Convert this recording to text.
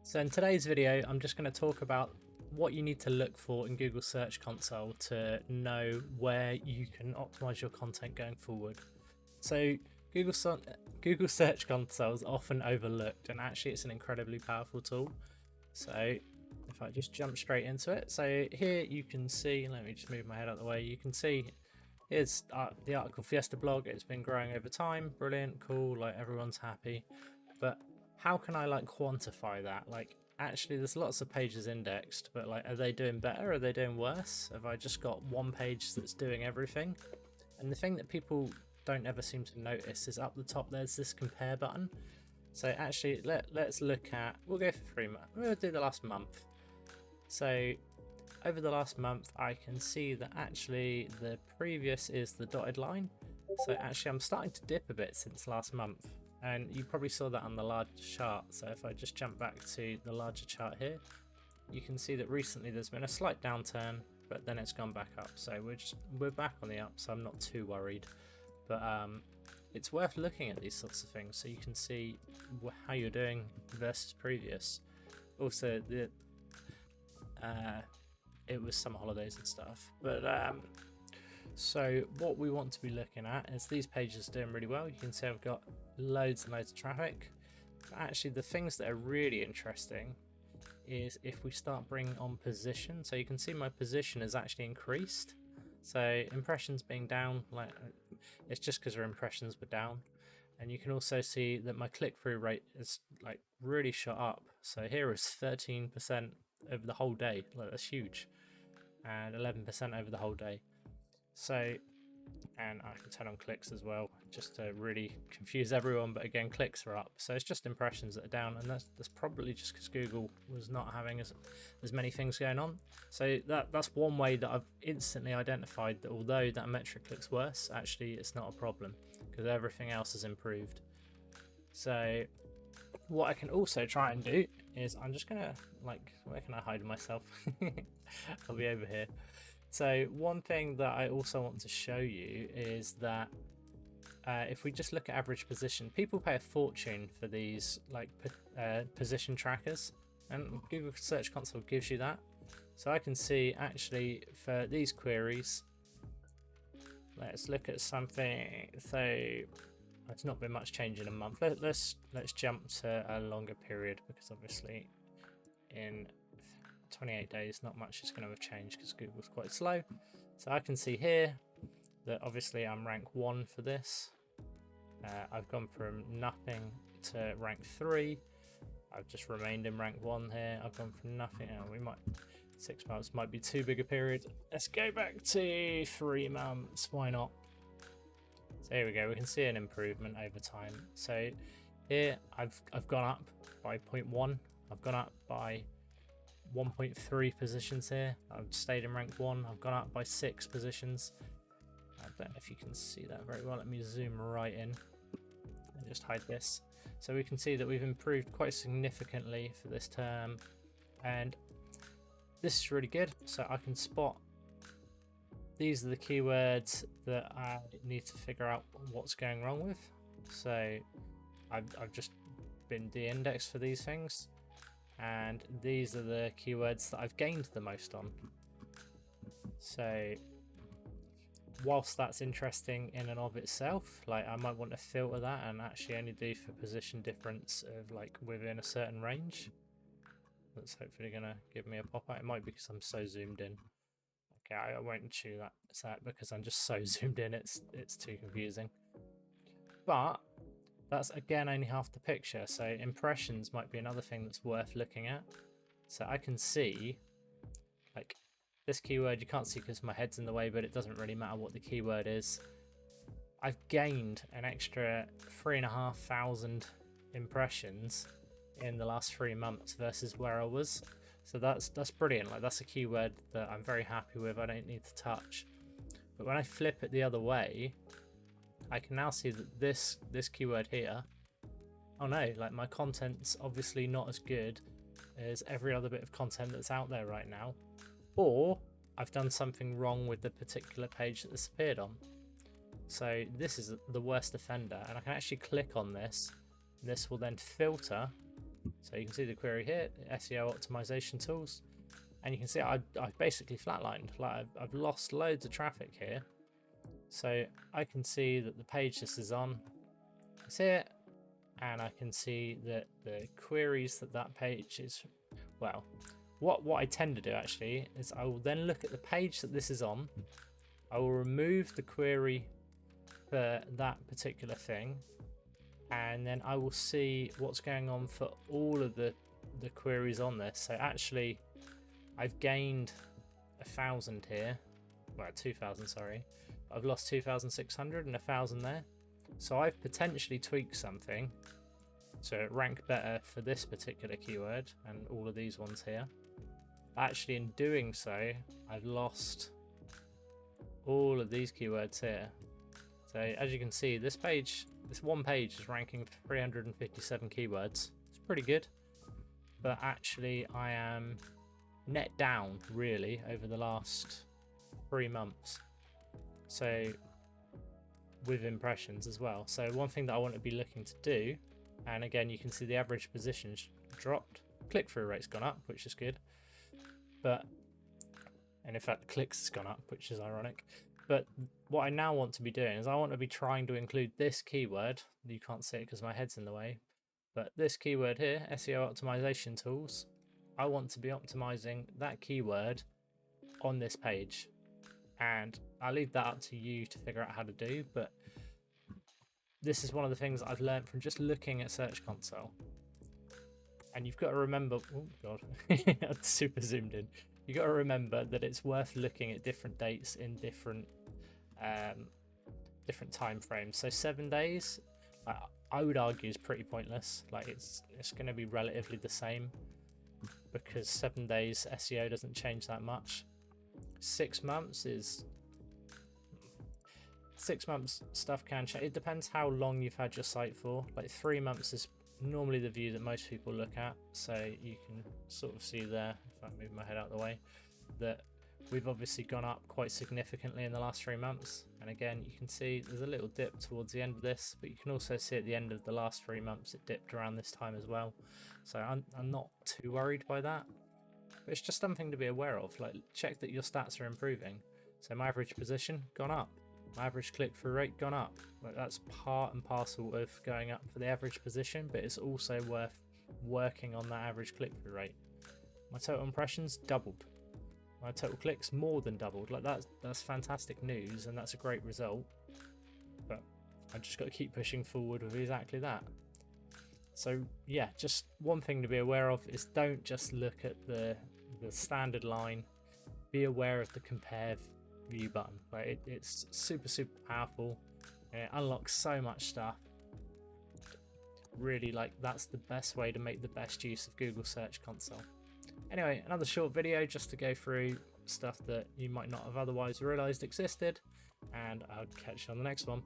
So in today's video, I'm just going to talk about what you need to look for in Google Search Console to know where you can optimize your content going forward. So Google Search Console is often overlooked, and actually it's an incredibly powerful tool. So if I just jump straight into it. So here you can see, let me just move my head out of the way. You can see here's the article Fiesta blog. It's been growing over time. Brilliant, cool, like everyone's happy. But how can I quantify that? Actually there's lots of pages indexed, but are they doing better? Are they doing worse? Have I just got one page that's doing everything? And the thing that people don't ever seem to notice is up the top there's this compare button. So actually let's look at, we'll go for 3 months. We'll do the last month. So over the last month I can see that actually the previous is the dotted line. So actually I'm starting to dip a bit since last month. And you probably saw that on the large chart. So if I just jump back to the larger chart here, you can see that recently there's been a slight downturn, but then it's gone back up. So we're back on the up, so I'm not too worried. But it's worth looking at these sorts of things so you can see how you're doing versus previous. Also, it was summer holidays and stuff, but so what we want to be looking at is these pages doing really well. You can see I've got loads and loads of traffic. But actually the things that are really interesting is if we start bringing on position. So you can see my position has actually increased. So impressions being down, it's just because our impressions were down. And you can also see that my click-through rate is really shot up. So here is 13% over the whole day. That's huge. And 11% over the whole day. So, and I can turn on clicks as well, just to really confuse everyone. But again, clicks are up. So it's just impressions that are down, and that's probably just because Google was not having as many things going on. So that's one way that I've instantly identified that although that metric looks worse, actually it's not a problem because everything else has improved. So what I can also try and do is I'm just gonna where can I hide myself? I'll be over here. So one thing that I also want to show you is that if we just look at average position, people pay a fortune for these position trackers, and Google Search Console gives you that. So I can see actually for these queries, let's look at something. So it's not been much change in a month. Let's jump to a longer period, because obviously in 28 days not much is going to have changed because Google's quite slow. So I can see here that obviously I'm rank 1 for this. I've gone from nothing to rank 3. I've just remained in rank 1 here. I've gone from nothing. We might 6 months might be too big a period. Let's go back to 3 months. Why not? So here we go. We can see an improvement over time. So here I've gone up by 0.1. I've gone up by 1.3 positions here. I've stayed in rank 1. I've gone up by 6 positions. I don't know if you can see that very well. Let me zoom right in and just hide this. So we can see that we've improved quite significantly for this term, and this is really good. So I can spot these are the keywords that I need to figure out what's going wrong with. So I've just been de-indexed for these things. And these are the keywords that I've gained the most on. So whilst that's interesting in and of itself, I might want to filter that and actually only do for position difference of within a certain range. That's hopefully gonna give me a pop-out. It might be because I'm so zoomed in. Okay, I won't chew that because I'm just so zoomed in, it's too confusing. But that's again only half the picture. So impressions might be another thing that's worth looking at. So I can see this keyword, you can't see because my head's in the way, but it doesn't really matter what the keyword is. I've gained an extra 3,500 impressions in the last 3 months versus where I was. So that's brilliant. That's a keyword that I'm very happy with. I don't need to touch. But when I flip it the other way, I can now see that this keyword here, oh no, my content's obviously not as good as every other bit of content that's out there right now, or I've done something wrong with the particular page that this appeared on. So this is the worst offender, and I can actually click on this. This will then filter So you can see the query here, SEO optimization tools, and you can see I've basically flatlined. Like I've lost loads of traffic here. So I can see that the page this is on is here, and I can see that the queries that page is, well, what I tend to do actually is I will then look at the page that this is on. I will remove the query for that particular thing, and then I will see what's going on for all of the queries on this. So actually I've gained 1,000 here, well 2,000, sorry. I've lost 2,600 and 1,000 there. So I've potentially tweaked something so it rank better for this particular keyword and all of these ones here. Actually, in doing so, I've lost all of these keywords here. So as you can see, this one page is ranking for 357 keywords. It's pretty good, but actually I am net down really over the last 3 months. So with impressions as well. So one thing that I want to be looking to do, and again you can see the average positions dropped, click-through rate's gone up, which is good, and in fact the clicks has gone up, which is ironic. But what I now want to be doing is I want to be trying to include this keyword. You can't see it because my head's in the way, but this keyword here, SEO optimization tools, I want to be optimizing that keyword on this page, and I'll leave that up to you to figure out how to do. But this is one of the things I've learned from just looking at Search Console. And you've got to remember, oh god, I super zoomed in. You've got to remember that it's worth looking at different dates in different time frames. So 7 days, I would argue, is pretty pointless. Like it's going to be relatively the same, because 7 days SEO doesn't change that much. 6 months is 6 months stuff can change. It depends how long you've had your site for. Like 3 months is normally the view that most people look at. So you can sort of see there, if I move my head out of the way, that we've obviously gone up quite significantly in the last 3 months. And again, you can see there's a little dip towards the end of this, but you can also see at the end of the last 3 months it dipped around this time as well. So I'm not too worried by that. But it's just something to be aware of. Like, check that your stats are improving. So my average position gone up, my average click-through rate gone up. Like, that's part and parcel of going up for the average position, but it's also worth working on that average click-through rate. My total impressions doubled. My total clicks more than doubled. Like that's fantastic news, and that's a great result. But I just got to keep pushing forward with exactly that. So yeah, just one thing to be aware of is don't just look at the standard line. Be aware of the compare view button. Like it's super powerful, and it unlocks so much stuff. Really, like, that's the best way to make the best use of Google Search Console. Anyway, another short video just to go through stuff that you might not have otherwise realized existed, and I'll catch you on the next one.